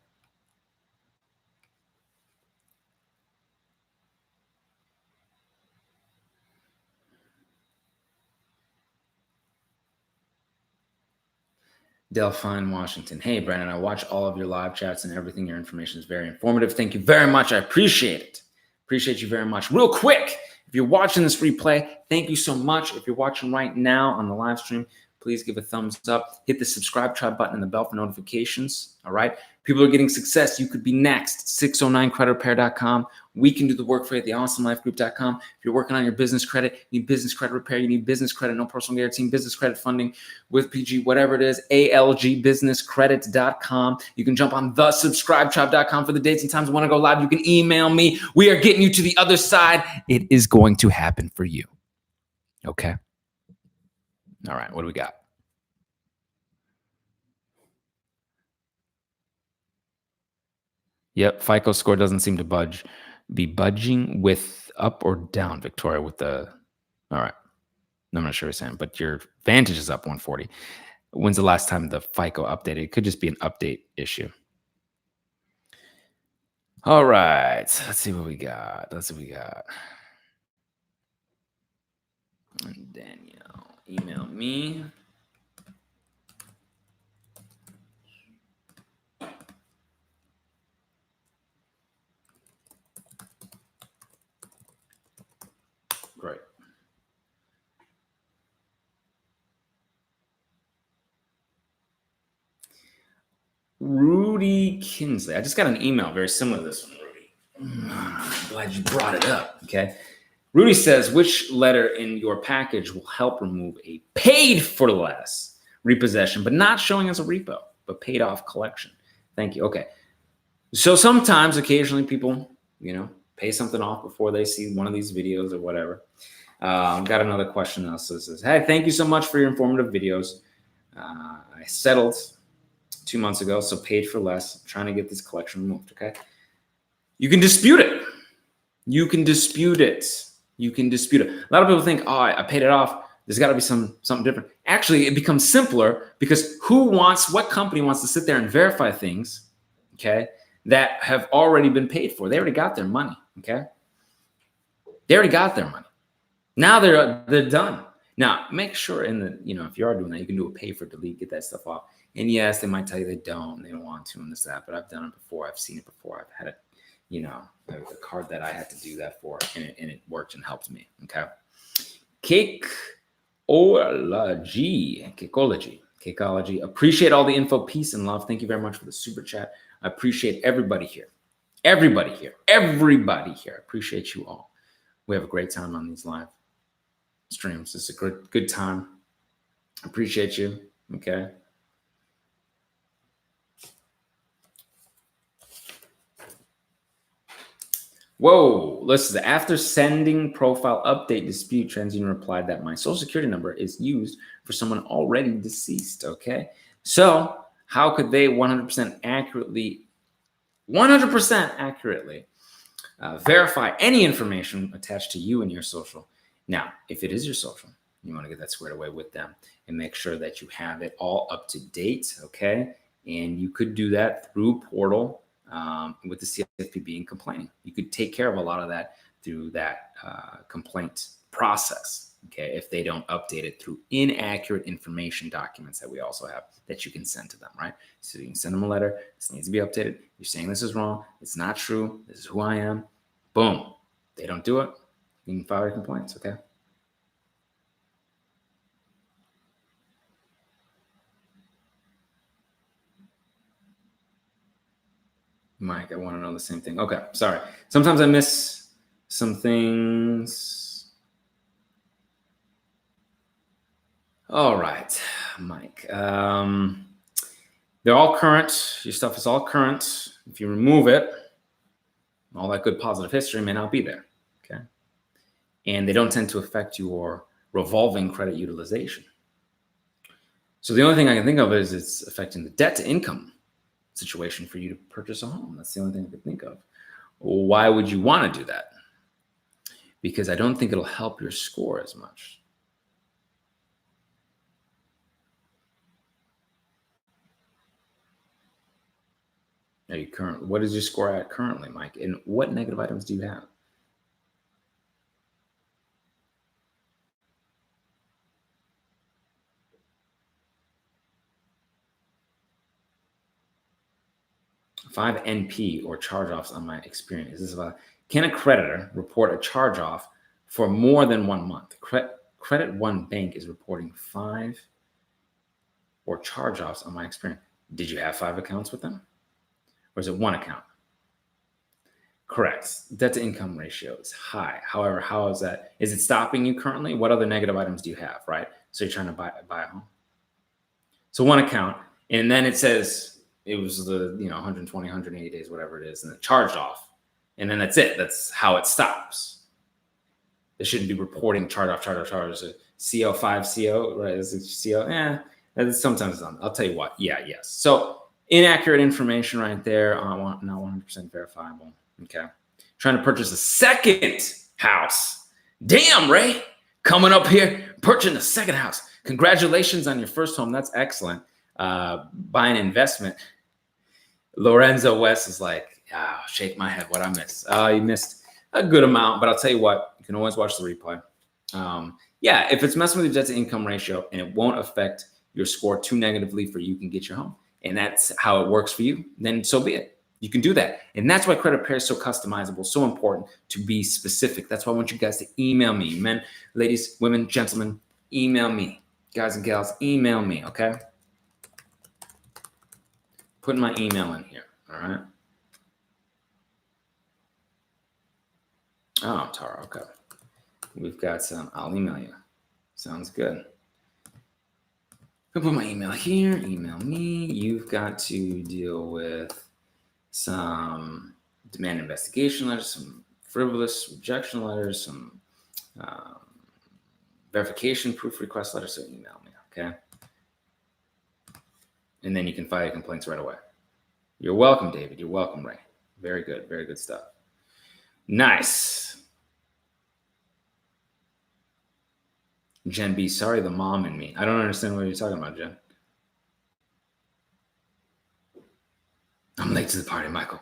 Delphine, Washington. Hey, Brandon, I watch all of your live chats and everything. Your information is very informative. Thank you very much. I appreciate it. Appreciate you very much. Real quick, if you're watching this replay, thank you so much. If you're watching right now on the live stream, please give a thumbs up. Hit the subscribe tribe button and the bell for notifications. All right. People are getting success. You could be next. 609creditrepair.com. We can do the work for you at theawesomelifegroup.com. If you're working on your business credit, you need business credit repair, you need business credit, no personal guarantee, business credit funding with PG, whatever it is, algbusinesscredit.com. You can jump on thesubscribetribe.com for the dates and times you want to go live. You can email me. We are getting you to the other side. It is going to happen for you. Okay. All right. What do we got? Yep, FICO score doesn't seem to be budging with up or down, Victoria, with the, all right. I'm not sure what you're saying, but your Vantage is up 140. When's the last time the FICO updated? It could just be an update issue. All right, let's see what we got. Danielle, email me. Great. Rudy Kinsley. I just got an email very similar to this one, Rudy. I'm glad you brought it up. Okay. Rudy says, which letter in your package will help remove a paid for less repossession, but not showing as a repo, but paid off collection? Thank you. Okay. So sometimes, occasionally, people, pay something off before they see one of these videos or whatever. Got another question now. So it says, hey, thank you so much for your informative videos. I settled 2 months ago, so paid for less. I'm trying to get this collection removed, okay? You can dispute it. You can dispute it. A lot of people think, oh, I paid it off. There's got to be something different. Actually, it becomes simpler because what company wants to sit there and verify things, okay, that have already been paid for? They already got their money, okay? They already got their money. Now they're done. Now, make sure if you are doing that, you can do a pay for delete, get that stuff off. And yes, they might tell you they don't want to and this, that, but I've done it before. I've seen it before. I've had a card that I had to do that for, and it worked and helped me. Okay. Cakeology. Appreciate all the info, peace, and love. Thank you very much for the super chat. I appreciate everybody here. Everybody here. I appreciate you all. We have a great time on these live streams. It's a good time. Appreciate you. Okay. Whoa, listen, after sending profile update dispute, TransUnion replied that my social security number is used for someone already deceased, okay? So how could they 100% accurately verify any information attached to you and your social? Now, if it is your social, you want to get that squared away with them and make sure that you have it all up to date, okay? And you could do that through Portal. With the CFPB and complaining, you could take care of a lot of that through that complaint process. Okay, if they don't update it through inaccurate information documents that we also have that you can send to them, right? So you can send them a letter. This needs to be updated. You're saying this is wrong. It's not true. This is who I am. Boom. They don't do it. You can file your complaints. Okay. Mike, I want to know the same thing. Okay, sorry. Sometimes I miss some things. All right, Mike. They're all current. Your stuff is all current. If you remove it, all that good positive history may not be there. Okay. And they don't tend to affect your revolving credit utilization. So the only thing I can think of is it's affecting the debt to income situation for you to purchase a home. That's the only thing I can think of. Why would you want to do that? Because I don't think it'll help your score as much. Are you current? What is your score at currently, Mike? And what negative items do you have? 5 NP or charge-offs on my experience. This is about, can a creditor report a charge-off for more than 1 month? Credit One Bank is reporting 5 or charge-offs on my experience. Did you have 5 accounts with them? Or is it 1 account? Correct. Debt to income ratio is high. However, how is that? Is it stopping you currently? What other negative items do you have, right? So you're trying to buy a home. So 1 account, and then it says it was the 120, 180 days, whatever it is, and it charged off. And then that's it. That's how it stops. They shouldn't be reporting charge. CO5 CO, right? Is it CO? Yeah, sometimes it's on. I'll tell you what. Yeah, yes. So inaccurate information right there. Not 100% verifiable. Okay. Trying to purchase a second house. Damn, Ray. Coming up here, purchasing a second house. Congratulations on your first home. That's excellent. Buying investment. Lorenzo West is like, shake my head. What I missed? You missed a good amount, but I'll tell you what, you can always watch the replay. Yeah, if it's messing with your debt to income ratio and it won't affect your score too negatively for you can get your home, and that's how it works for you, then so be it. You can do that. And that's why credit repair is so customizable, so important to be specific. That's why I want you guys to email me. Men, ladies, women, gentlemen, email me. Guys and gals, email me, okay? Putting my email in here, all right? Oh, Tara, okay. We've got some, I'll email you. Sounds good. I'll put my email here, email me. You've got to deal with some demand investigation letters, some frivolous rejection letters, some verification proof request letters, so email me, okay? And then you can file your complaints right away. You're welcome, David. You're welcome, Ray. Very good stuff. Nice. Jen B, sorry, the mom in me. I don't understand what you're talking about, Jen. I'm late to the party, Michael.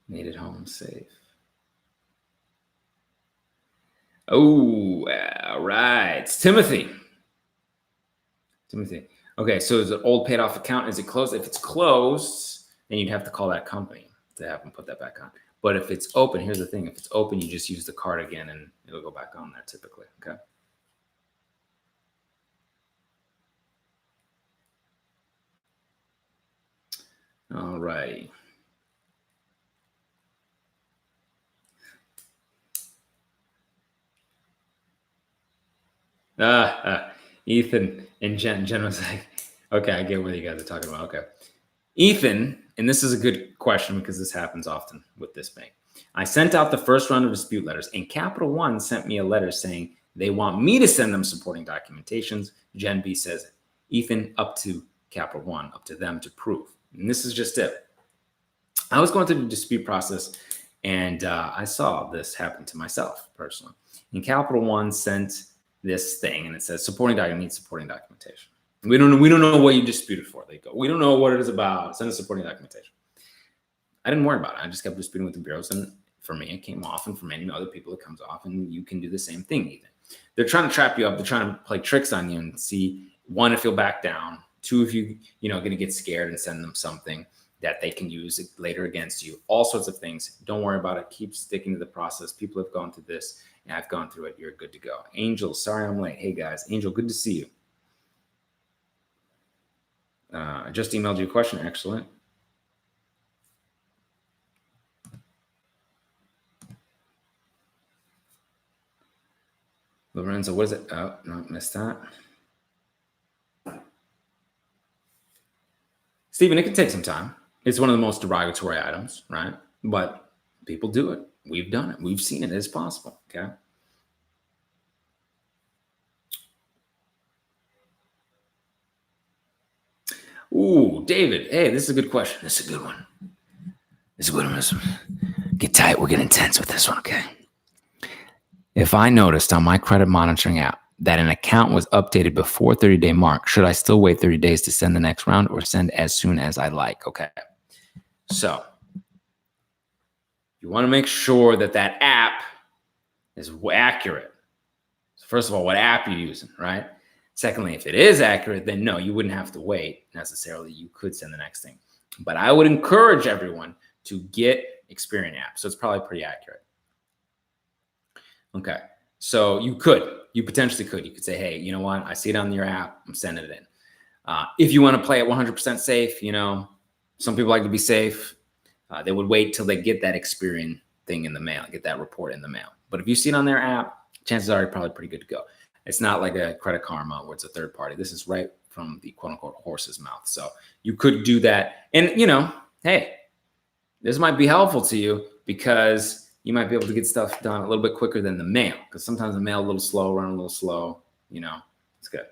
Made it home safe. Oh, all right. It's Timothy. Okay, so is it old paid off account? Is it closed? If it's closed, then you'd have to call that company to have them put that back on. But if it's open, here's the thing. If it's open, you just use the card again and it'll go back on there typically, okay? All right. Ethan and Jen was like, okay, I get what you guys are talking about. Okay. Ethan, and this is a good question because this happens often with this bank. I sent out the first round of dispute letters, and Capital One sent me a letter saying they want me to send them supporting documentations. Jen B says, Ethan, up to Capital One, up to them to prove. And this is just it. I was going through the dispute process, and I saw this happen to myself personally. And Capital One sent this thing, and it says supporting document needs supporting documentation. We don't know what you disputed for. They go, we don't know what it is about. Send us supporting documentation. I didn't worry about it. I just kept disputing with the bureaus, and for me, it came off, and for many other people, it comes off, and you can do the same thing. Even they're trying to trap you up. They're trying to play tricks on you and see, one, if you'll back down. Two, if you're going to get scared and send them something that they can use later against you. All sorts of things. Don't worry about it. Keep sticking to the process. People have gone through this, and I've gone through it. You're good to go. Angel, sorry I'm late. Hey guys, Angel, good to see you. I just emailed you a question. Excellent. Lorenzo, what is it? Oh, no, missed that. Stephen, it can take some time. It's one of the most derogatory items, right? But people do it. We've done it. We've seen it. It's possible, okay? Ooh, David. Hey, this is a good question. This is a good one. Get tight. We'll get intense with this one, okay? If I noticed on my credit monitoring app that an account was updated before 30-day mark, should I still wait 30 days to send the next round or send as soon as I like? Okay. So you want to make sure that that app is accurate. So first of all, what app are you using, right? Secondly, if it is accurate, then no, you wouldn't have to wait necessarily. You could send the next thing. But I would encourage everyone to get Experian app. So it's probably pretty accurate. Okay. So you potentially could. You could say, hey, you know what? I see it on your app. I'm sending it in. If you want to play it 100% safe, some people like to be safe. They would wait till they get that Experian thing in the mail, get that report in the mail. But if you see it on their app, chances are you're probably pretty good to go. It's not like a Credit Karma where it's a third party. This is right from the quote unquote horse's mouth. So you could do that. And, hey, this might be helpful to you because you might be able to get stuff done a little bit quicker than the mail, because sometimes the mail a little slow, run a little slow, it's good.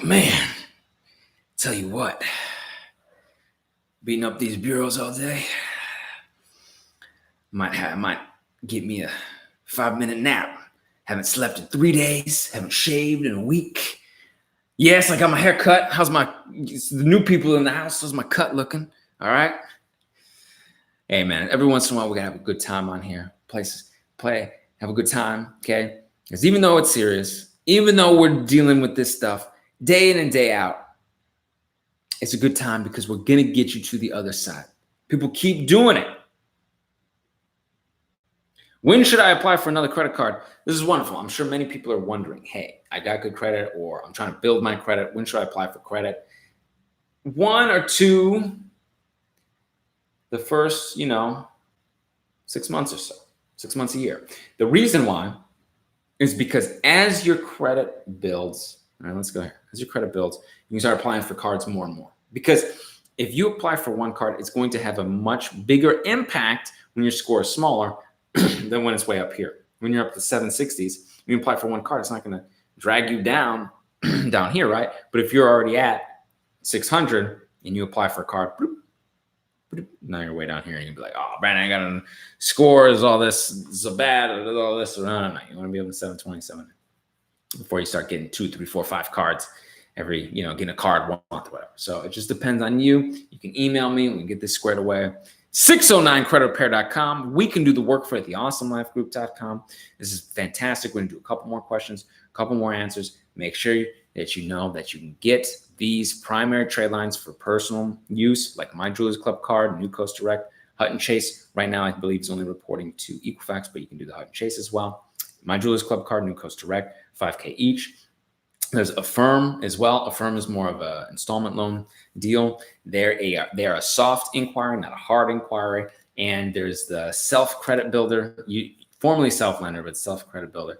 Man, tell you what, beating up these bureaus all day might get me a 5-minute nap. Haven't slept in 3 days, haven't shaved in a week. Yes, I got my hair cut. The new people in the house, how's my cut looking? All right. Hey man, every once in a while we gotta have a good time on here. Have a good time, okay? Because even though it's serious, even though we're dealing with this stuff day in and day out, it's a good time because we're gonna get you to the other side. People keep doing it. When should I apply for another credit card? This is wonderful. I'm sure many people are wondering, hey, I got good credit, or I'm trying to build my credit. When should I apply for credit? 1 or 2, the first, 6 months or so, 6 months a year. The reason why is because as your credit builds, all right, let's go here. As your credit builds, you can start applying for cards more and more. Because if you apply for one card, it's going to have a much bigger impact when your score is smaller than when it's way up here. When you're up to 760s, you apply for one card, it's not going to drag you down here, right? But if you're already at 600 and you apply for a card, now you're way down here, and you'll be like, oh, man, I got a score, is all this so bad, all this. No. You want to be able to 727 before you start getting 2, 3, 4, 5 cards every, getting a card 1 month, whatever. So it just depends on you. You can email me. We can get this squared away. 609creditrepair.com. We can do the work for it, theawesomelifegroup.com. This is fantastic. We're going to do a couple more questions, a couple more answers. Make sure that you know that you can get these primary trade lines for personal use, like my Jewelers Club card, New Coast Direct, Hutton Chase. Right now, I believe is only reporting to Equifax, but you can do the Hutton Chase as well. My Jewelers Club card, New Coast Direct, $5K each. There's Affirm as well. Affirm is more of an installment loan deal. They're a soft inquiry, not a hard inquiry. And there's the Self Credit Builder, formerly Self Lender, but Self Credit Builder.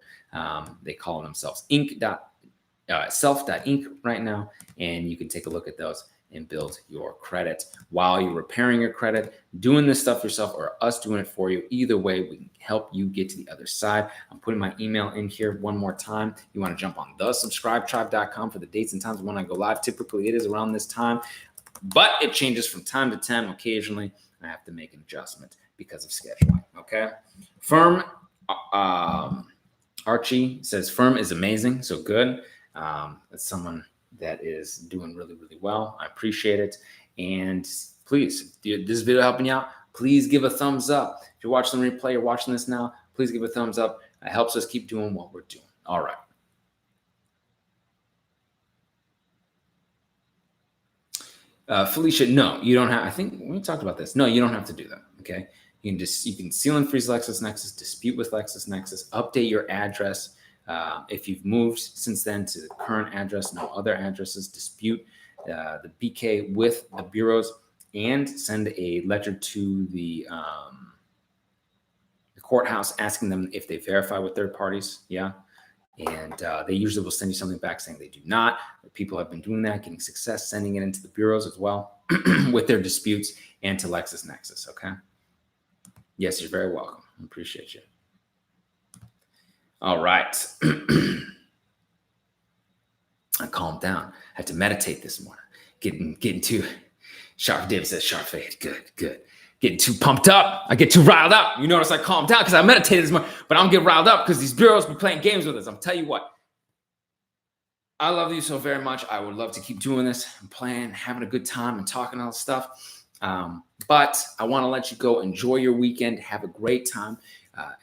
They call themselves self.inc right now. And you can take a look at those and build your credit while you're repairing your credit, doing this stuff yourself, or us doing it for you. Either way, we can help you get to the other side. I'm putting my email in here one more time. You want to jump on thesubscribetribe.com for the dates and times when I go live. Typically, it is around this time, but it changes from time to time. Occasionally, I have to make an adjustment because of scheduling. Okay. Firm, Archie says, Firm is amazing. So good. That's someone that is doing really, really well. I appreciate it. And please, if this video helping you out, please give a thumbs up. If you're watching the replay, you're watching this now, please give a thumbs up. It helps us keep doing what we're doing. All right. Felicia, no, you don't have, I think we talked about this. No, you don't have to do that. Okay. You can seal and freeze LexisNexis, dispute with LexisNexis, update your address. If you've moved since then to the current address, no other addresses, dispute the BK with the bureaus, and send a letter to the courthouse asking them if they verify with third parties. Yeah. And they usually will send you something back saying they do not. People have been doing that, getting success, sending it into the bureaus as well with their disputes and to LexisNexis. Okay. Yes, you're very welcome. I appreciate you. All right. I calmed down. I had to meditate this morning. Getting too, Sharp David says, Sharp Fade. Good. Getting too pumped up. I get too riled up. You notice I calmed down because I meditated this morning, but I don't get riled up because these bureaus be playing games with us. I'm telling you what. I love you so very much. I would love to keep doing this and playing, having a good time and talking all this stuff. But I want to let you go. Enjoy your weekend. Have a great time.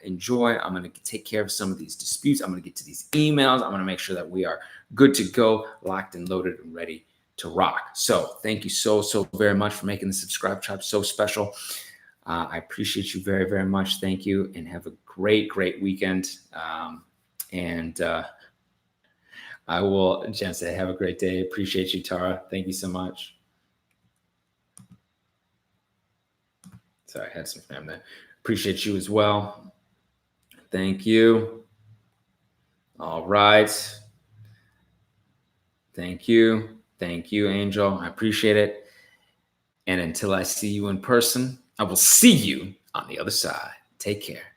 Enjoy. I'm going to take care of some of these disputes. I'm going to get to these emails. I'm going to make sure that we are good to go, locked and loaded and ready to rock. So thank you so very much for making the subscribe tribe so special. I appreciate you very, very much. Thank you, and have a great weekend. I will, Jen say, have a great day. Appreciate you, Tara. Thank you so much. Sorry, I had some spam there. Appreciate you as well. Thank you. All right. Thank you. Thank you, Angel. I appreciate it. And until I see you in person, I will see you on the other side. Take care.